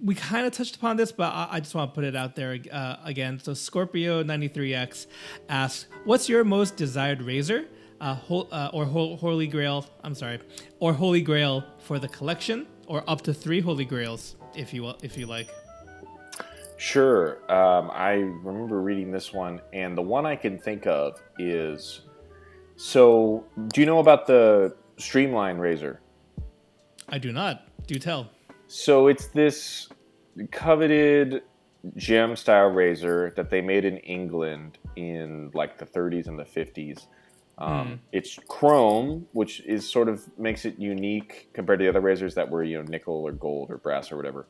we kind of touched upon this, but I just want to put it out there again. So Scorpio93X asks, "What's your most desired razor, Holy Grail? I'm sorry, or Holy Grail for the collection, or up to 3 Holy Grails, if you like." Sure. I remember reading this one, and the one I can think of is. So, do you know about the Streamline razor? I do not. Do tell. So it's this coveted gem-style razor that they made in England in like the 30s and the 50s. It's chrome, which is sort of makes it unique compared to the other razors that were, nickel or gold or brass or whatever.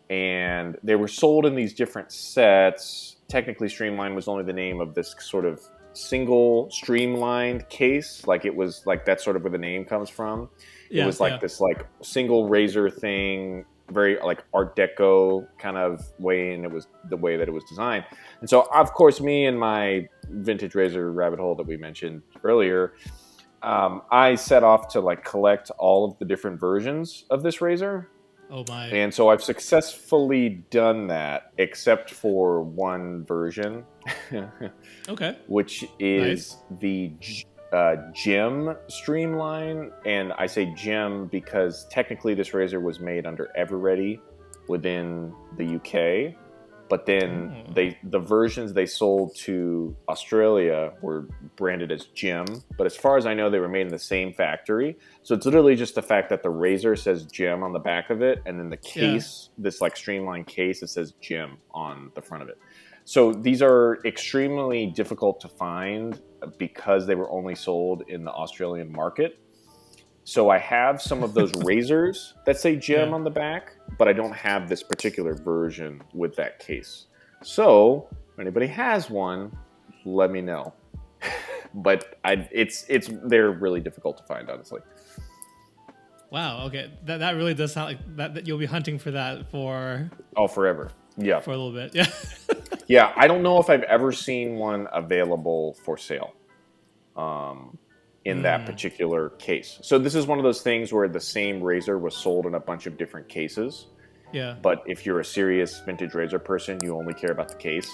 And they were sold in these different sets. Technically, Streamline was only the name of this sort of single streamlined case. Like it was like that's sort of where the name comes from. It was like this like single razor thing, very like Art Deco kind of way, and it was the way that it was designed. And so, of course, me and my vintage razor rabbit hole that we mentioned earlier, I set off to like collect all of the different versions of this razor. Oh my! And so I've successfully done that, except for one version. Okay. Which is the gem Streamline, and I say gem because technically this razor was made under Everready within the UK, but then the versions they sold to Australia were branded as gem. But as far as I know, they were made in the same factory. So it's literally just the fact that the razor says gem on the back of it, and then the case, this like Streamline case, it says gem on the front of it. So these are extremely difficult to find because they were only sold in the Australian market. So I have some of those razors that say gem on the back, but I don't have this particular version with that case. So if anybody has one, let me know. But they're really difficult to find, honestly. Wow. Okay, that really does sound like that you'll be hunting for that for forever. Yeah, for a little bit. Yeah. Yeah, I don't know if I've ever seen one available for sale in that particular case. So this is one of those things where the same razor was sold in a bunch of different cases. Yeah. But if you're a serious vintage razor person, you only care about the case.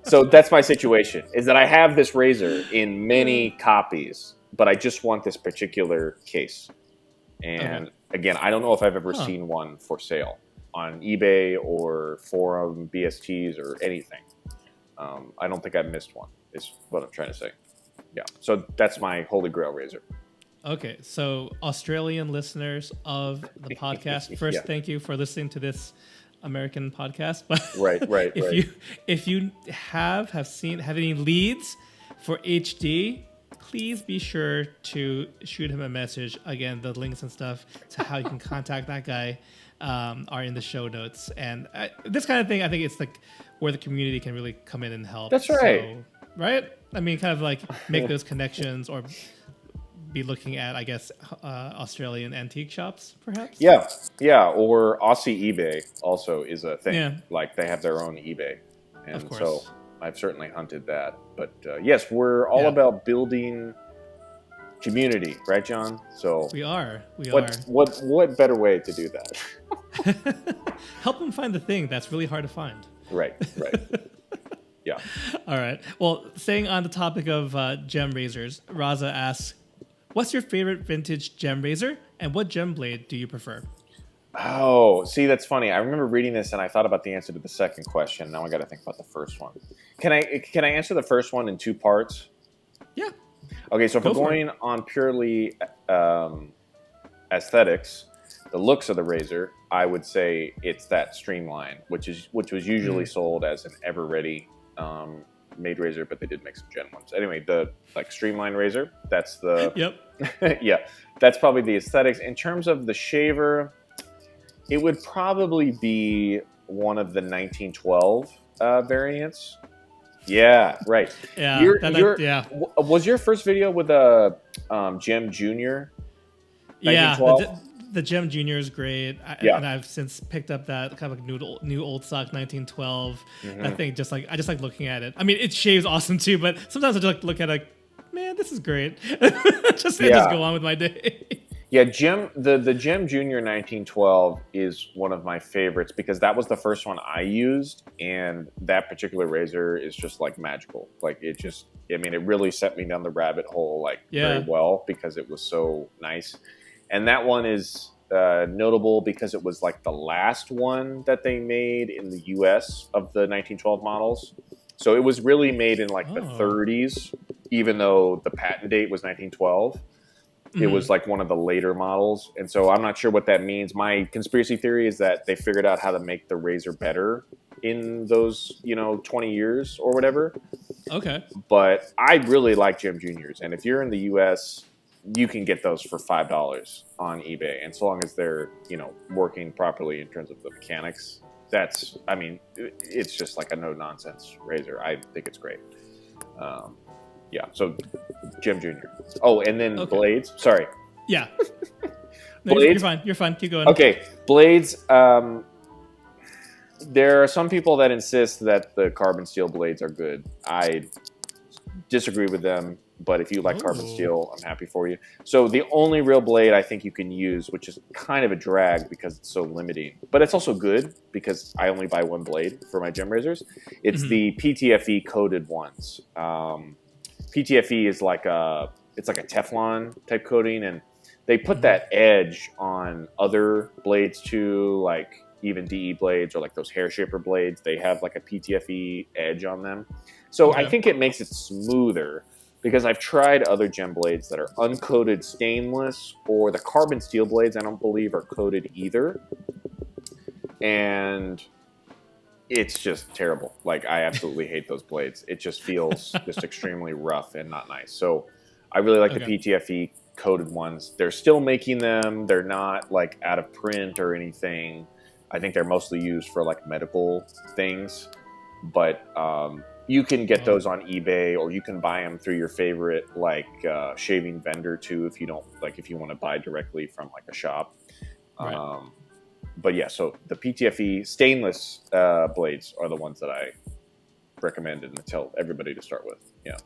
So that's my situation, is that I have this razor in many copies, but I just want this particular case. And again, I don't know if I've ever seen one for sale on eBay or forum BSTs or anything. I don't think I missed one, is what I'm trying to say. Yeah, so that's my Holy Grail razor. Okay, so Australian listeners of the podcast, first, thank you for listening to this American podcast. But right. if you have any leads for HD, please be sure to shoot him a message. Again, the links and stuff to how you can contact that guy are in the show notes. And this kind of thing, I think it's like where the community can really come in and help. That's right. So, right? I mean, kind of like make those connections or be looking at, I guess, Australian antique shops, perhaps? Yeah, or Aussie eBay also is a thing. Yeah. Like, they have their own eBay. And of course. So I've certainly hunted that. But yes, we're all about building community, right, John? So we are. What better way to do that? Help them find the thing that's really hard to find. Right. Yeah. All right. Well, staying on the topic of gem razors, Raza asks, what's your favorite vintage gem razor, and what gem blade do you prefer? Oh, see, that's funny. I remember reading this, and I thought about the answer to the second question. Now I got to think about the first one. Can I answer the first one in 2 parts? Yeah. Okay, so if we're going on purely aesthetics, the looks of the razor, I would say it's that Streamline, which was usually sold as an Everready made razor, but they did make some gem ones. Anyway, the like Streamline razor, that's the yeah, that's probably the aesthetics. In terms of the shaver, it would probably be one of the 1912 variants. Yeah, right. Yeah, Was your first video with a Gem Junior? Yeah, the Gem Junior is great. And I've since picked up that kind of like new old stock 1912. I think I just like looking at it. I mean, it shaves awesome too, but sometimes I just like look at it like, man, this is great. just go on with my day. Yeah, the Gem Junior 1912 is one of my favorites because that was the first one I used, and that particular razor is just like magical. Like it just, I mean, it really set me down the rabbit hole like very Yeah. well because it was so nice. And that one is notable because it was like the last one that they made in the U.S. of the 1912 models. So it was really made in like the Oh. 30s, even though the patent date was 1912. It was like one of the later models, and so I'm not sure what that means. My conspiracy theory is that they figured out how to make the razor better in those 20 years or whatever. Okay. But I really like Gem Juniors, and if you're in the US, you can get those for $5 on eBay, and so long as they're working properly in terms of the mechanics, that's, I mean, it's just like a no nonsense razor. I think it's great. Yeah, so Gem Junior. Oh, and then Okay. blades. Sorry. Yeah. No, you're Blades. fine. You're fine. Keep going. Okay, blades. There are some people that insist that the carbon steel blades are good. I disagree with them, but if you like carbon steel, I'm happy for you. So the only real blade I think you can use, which is kind of a drag because it's so limiting, but it's also good because I only buy one blade for my gem razors. It's the PTFE coated ones. PTFE is like it's like a Teflon type coating, and they put that edge on other blades too, like even DE blades or like those hair shaper blades. They have like a PTFE edge on them. So I think it makes it smoother because I've tried other gem blades that are uncoated stainless, or the carbon steel blades I don't believe are coated either. And it's just terrible. Like, I absolutely hate those blades. It just feels just extremely rough and not nice. So I really like the PTFE coated ones. They're still making them. They're not like out of print or anything. I think they're mostly used for like medical things. But you can get those on eBay, or you can buy them through your favorite like shaving vendor too, if you don't like, if you want to buy directly from like a shop. Right. But yeah, so the PTFE stainless blades are the ones that I recommend and tell everybody to start with. Yeah.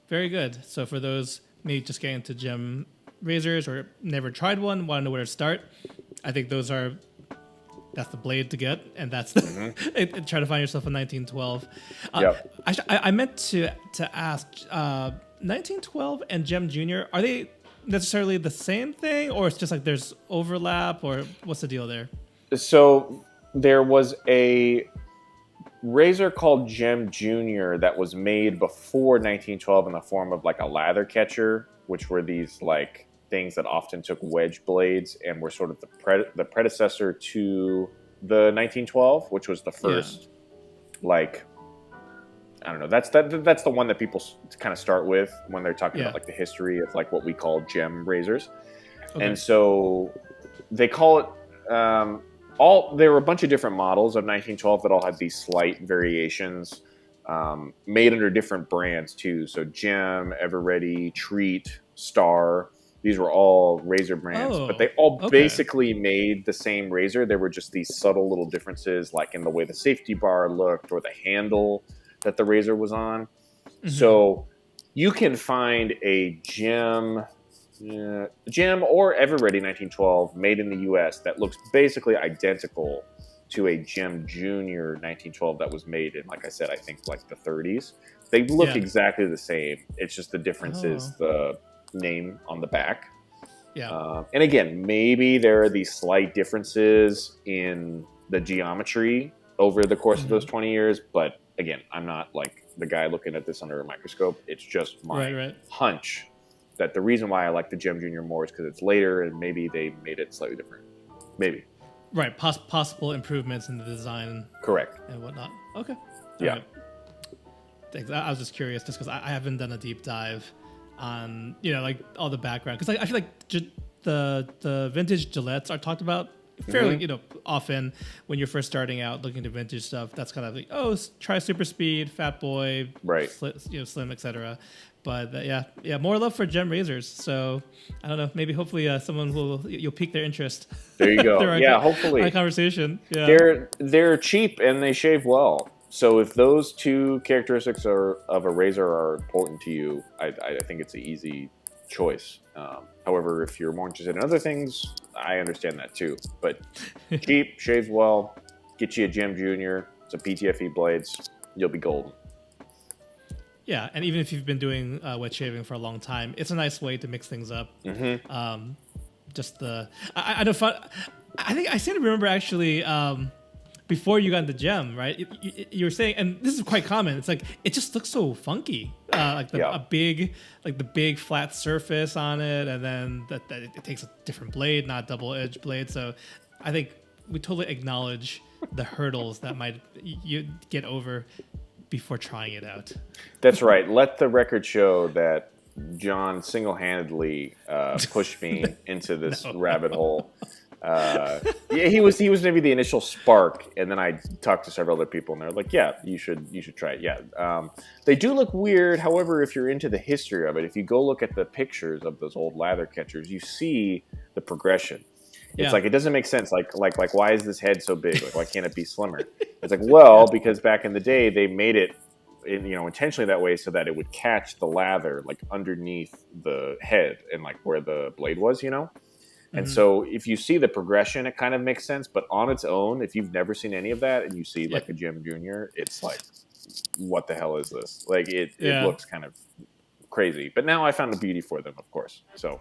Very good. So for those maybe just getting into gem razors or never tried one, want to know where to start, I think that's the blade to get, and that's the try to find yourself a 1912. I meant to ask, 1912 and Gem Junior, are they necessarily the same thing, or it's just like there's overlap, or what's the deal there? So there was a razor called Gem Junior that was made before 1912 in the form of like a lather catcher, which were these like things that often took wedge blades and were sort of the predecessor to the 1912, which was the first like, I don't know. That's the one that people kind of start with when they're talking about like the history of like what we call gem razors. And so they call it there were a bunch of different models of 1912 that all had these slight variations, made under different brands too. So Gem, Everready, Treat, Star. These were all razor brands, but they all basically made the same razor. There were just these subtle little differences, like in the way the safety bar looked or the handle that the razor was on. So you can find a Gem or Everready 1912 made in the US that looks basically identical to a Gem Junior 1912 that was made in, like I said, I think like the 30s. They look exactly the same. It's just the difference is the name on the back. And again, maybe there are these slight differences in the geometry over the course of those 20 years, but again, I'm not like the guy looking at this under a microscope. It's just my hunch that the reason why I like the Gem Junior more is because it's later and maybe they made it slightly different. Maybe. Right. Possible improvements in the design. Correct. And whatnot. Okay. Yeah. Right. Thanks. I was just curious just because I haven't done a deep dive on, like all the background. Because I feel like the vintage Gillettes are talked about fairly, often when you're first starting out looking to vintage stuff. That's kind of like, try Super Speed, Fat Boy, right? Slim, etc. But more love for gem razors. So I don't know. Maybe hopefully you'll pique their interest. There you go. Hopefully. Our conversation. Yeah. They're cheap and they shave well. So if those two characteristics of a razor are important to you, I think it's an easy choice. However, if you're more interested in other things, I understand that too. But cheap, shaves well, get you a Gem Junior, some PTFE blades, you'll be golden. Yeah, and even if you've been doing wet shaving for a long time, it's a nice way to mix things up. Just the I don't find, I think I seem to remember actually before you got into Gem, right? You were saying, and this is quite common. It's like it just looks so funky, like a big flat surface on it, and then that it takes a different blade, not double-edged blade. So I think we totally acknowledge the hurdles that might you get over before trying it out. That's right. Let the record show that John single-handedly pushed me into this rabbit hole. Yeah, he was maybe the initial spark, and then I talked to several other people, and they're like, "Yeah, you should try it." Yeah, they do look weird. However, if you're into the history of it, if you go look at the pictures of those old lather catchers, you see the progression. It's like it doesn't make sense. Like why is this head so big? Like why can't it be slimmer? It's like, well, because back in the day they made it, intentionally that way so that it would catch the lather like underneath the head and like where the blade was, And so if you see the progression, it kind of makes sense. But on its own, if you've never seen any of that and you see like a Gem Junior, it's like, what the hell is this? Like it looks kind of crazy. But now I found a beauty for them, of course. So